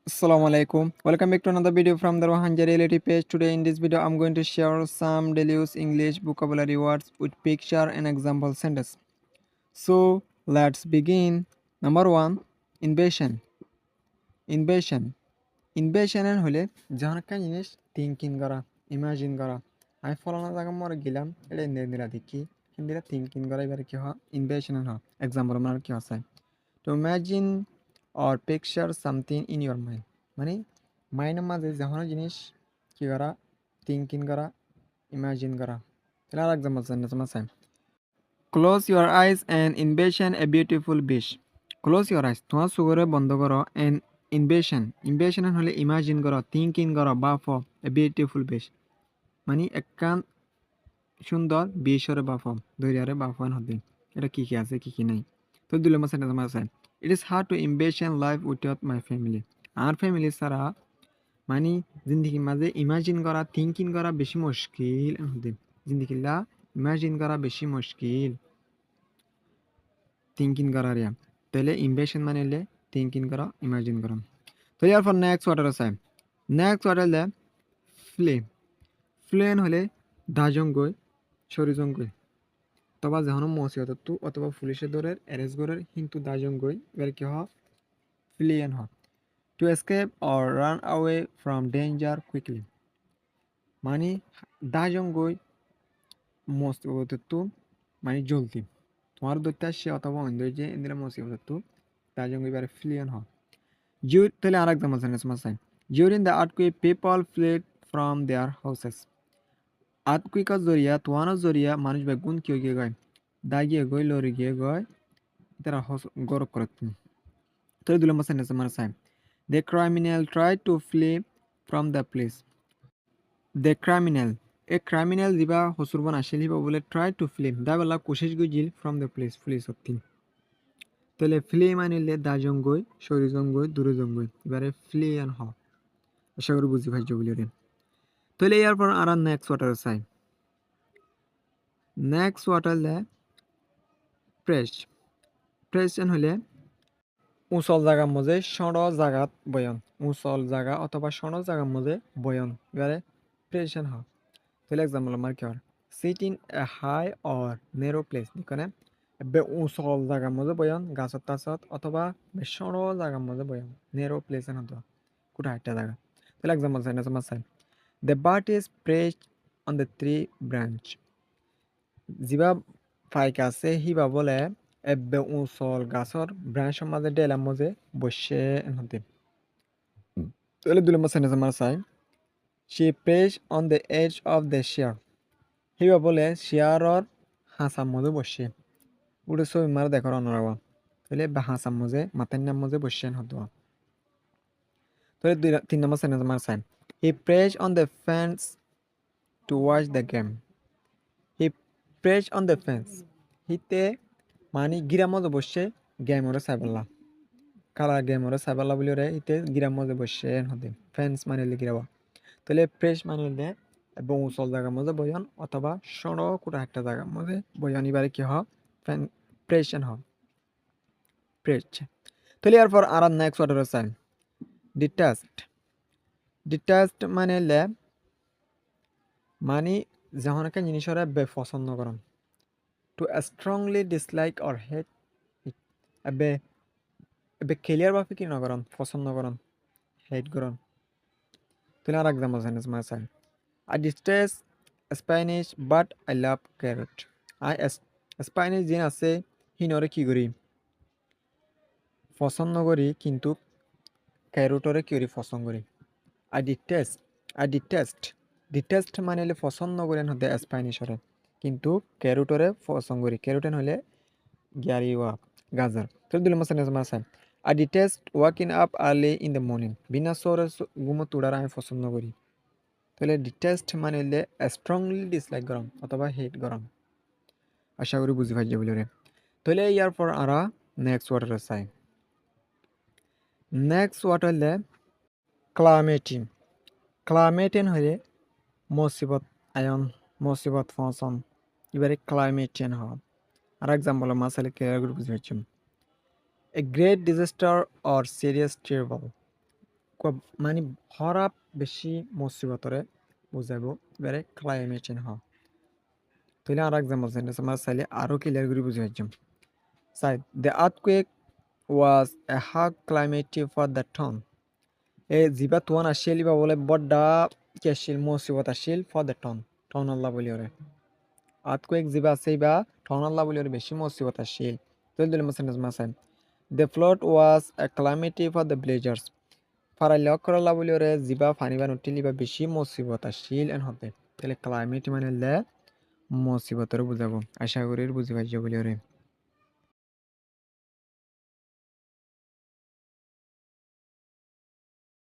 Assalamu alaikum. Welcome back to another video from the Rohan Reality page. Today in this video I'm going to share some daily use English vocabulary words with picture and example sentence. So let's begin. Number 1, invasion. Invasion. Invasion হলে যখন একটা জিনিস thinking করা, imagine করা। আমি ফলানা জায়গা মরে গেলাম, এটা ইন্দিরা দেখি, ইন্দিরা থিঙ্কিং করা এবারে কি হয় ইনভেশন হয়। এক্সাম্পল আমার কি আছে? To imagine or picture something in your mind মানে মাইন্ডের মাঝে যে কোনো জিনিস কি করা থিঙ্কিং করা ইমাজিন করা। তাহলে আর এক্সাম্পল আছে close your eyes and invasion a beautiful beach. Close your eyes তোমার চোখরে বন্ধ করো অ্যান্ড ইনভেশন হলে ইমাজিন করো থিঙ্কিং করো বা ফ এ বিউটিফুল বিচ মানে একখান সুন্দর বিচরে বা ফ দরিয়ারে বা ফান হবে। এটা কি আছে কি নাই তো দিলে মাসে আছে it is hard to imagine life without my family. আর ফ্যামিলি ছাড়া মানে জিন্দগির মাঝে ইমাজিন করা থিঙ্কিং করা বেশি মুশকিল হতে জিন্দগিলা ইমাজিন করা বেশি মুশকিল থিঙ্কিং করার তাহলে ইনভেশন মানে হলে থিঙ্কিং করা ইমাজিন করা। তো ইয়ার পর নেক্সট ওয়াটার আছে নেক্সট ওয়াটার হলে ফ্লে ফ্লেন হলে দাজঙ্গই সরিজঙ্গই অথবা যখন মসিহতু অথবা পুলিশের দরের অ্যারেস্ট করার কিন্তু দাজঙ্গই এবার কি হয় ফ্লিয়েন হয়। To escape or run away from danger quickly মানে দাজঙ্গই মসিবতু মানে জলদি তোমার দৈত্য আসছে অথবা অন্য যে ইন্দিরা মসিবতু দাজঙ্গই এবারে ফ্লিয়েন হয়। তাহলে আর একদম আছে During the earthquake people fled from their houses. আর্থকুইকের জরিয়া তোয়ানোর জরিয়া মানুষ বেগুন কিয় গিয়ে গয় দাগিয়ে গই লরি গিয়ে গয় তারা গরব করে তো দুই নম্বর সেন্টেন্স আমার sign The criminal tried to flee from the place. The criminal a criminal দিবা হসুরবন আসিল হিবা বলে try to flee দা বলা কোশিশ গইজিল from the place পুলিশ হত্তি তাহলে ফ্লি মানিলে দা জঙ্গই শরী জঙ্গই দূরে জঙ্গই এবারে ফ্লি অ্যান্ড হ আশা করি বুঝি ভাইজ বলি রে। তাহলে এরপর আর নেক্সট ওয়াটার চাই নেক্সট ওয়াটার লে প্রেস প্রেসন হলে উচল জাগার মধ্যে সড় জাগাত বয়ন উচল জাগা অথবা সড় জাগার মধ্যে বয়ন এবারে প্রেসন হয়। তাহলে এক্সাম্পল আমার কি হয় sit in a high or narrow place এখানে বে উচল জাগার মধ্যে বয়ন গাছত তাছত অথবা সড় জাগার মধ্যে বয়ন নেরো প্লেস হতো কোটা একটা জায়গা। তাহলে এক্সাম্পল সাইন আছে আমার sign the bird is perched on the tree branch যিবা ফাইক আছে হিবা বলে ebbe উচল গাছর ব্রাঞ্চের মাঝে ডেলার মাঝে বসে হতে। তাহলে দুই নম্বর সেন্টেন্স আমার চাই she perched on the edge of the chair Hiba বলে চেয়ারর হাঁচার মধ্যে বসে উঠে ছবি মার দেখার অনরাবা তাহলে হাঁচার মধ্যে মাথার নাম মধ্যে বসে হতো। তাহলে তিন নম্বর সেন্টেন্স আমার চাই he perched on the fence to watch the game. he perched on the fence হিতে মানে গিরার মধ্যে বসে গেমরে সাইবাল্লা কালার গেমরে সাইবাল্লা বলি রে ইতে গিরার মধ্যে বসে হতে ফেন্স মানে গিরাবা। তাহলে প্রেস মানে এবং উচল জায়গার মধ্যে বয়ান অথবা সড়ক কোটা একটা জায়গার মধ্যে বয়ান এবারে কি হয় প্রেশন হয় প্রেস। তাহলে এরপর আর নেক্সট ওয়ার্ডার আছে ডিটাচড ডিটাচড মানে মানে যখন একটা জিনিসের পছন্দ করেন টু স্ট্রংলি ডিসলাইক অর হেট এবে এবে ক্লিয়ার ভাবে কি নকরণ পছন্দ করন হেট করন। তাহলে আর এক্সাম্পল সেন্টেন্স মানে চাই I detest Spanish but I love carrot. I Spanish জিন আছে হিনরে কি করি পছন্দ করি কিন্তু ক্যারোটরে কি করি পছন্দ করি। I detest I detest detest মানে হলে পছন্দ করেন হতে স্প্যানিশরে কিন্তু ক্যারোটরে পছন্দ করি ক্যারোটেন হলে গ্যারিওয়া গাজর। তো দিল মাসে I detest waking up early in the morning বিনা সরে ঘুমো তোড়ার আমি পছন্দ করি। তাহলে ডিটেস্ট মানে হলে স্ট্রংলি ডিসলাইক গরম অথবা হেট গরম আশা করি বুঝি পাই বলে রে। তাহলে ইয়ার পর আরা নেক্সট ওয়াটার চাই নেক্সট ওয়াটার হলে ক্লাইমেটিং ক্লাইমেটিন হলে মুসিবত আয়ন মুসিবত ফসন এবারে ক্লাইমেটিন হয়। আর এক্সাম্পল মাসালে ক্লিয়ার করে বুঝি পাচ্ছি a great disaster or serious trouble মানে হরাপ বেশি মুসিবতরে বুঝাবো এবারে ক্লাইমেট চেঞ্জ হওয়া। তাহলে আর এক্সাম্পল সেন্টেন্স আমরা চাইলে আরো ক্লিয়ার করে বুঝে যাচ্ছি। Side the earthquake was A hard climate for the town. এই জিবা তুয়ান আসিল বা বলে বড্ডা কি আসিল মুসিবত আসিল ফর দ্য টাউন, টাউন আল্লাহ বলি ওরে আর্থকুয়েক জিবা আছে বা টাউন আল্লাহ বলি ওরে বেশি মুসিবত আসিল। তাহলে দিলাম সেন্টেন্স মাসাইল the flood was a climate for the blazers. ফারাইলে অকরাল্লা বলি ওরে জিবা ফানিবা নুটিলি বা বেশি মুসিবত আসিল এন হতে। তাহলে ক্লাইমেট মানে মুসিবতরে বুঝাবো। আশা করি বুঝি পাইছো বলি ওরে।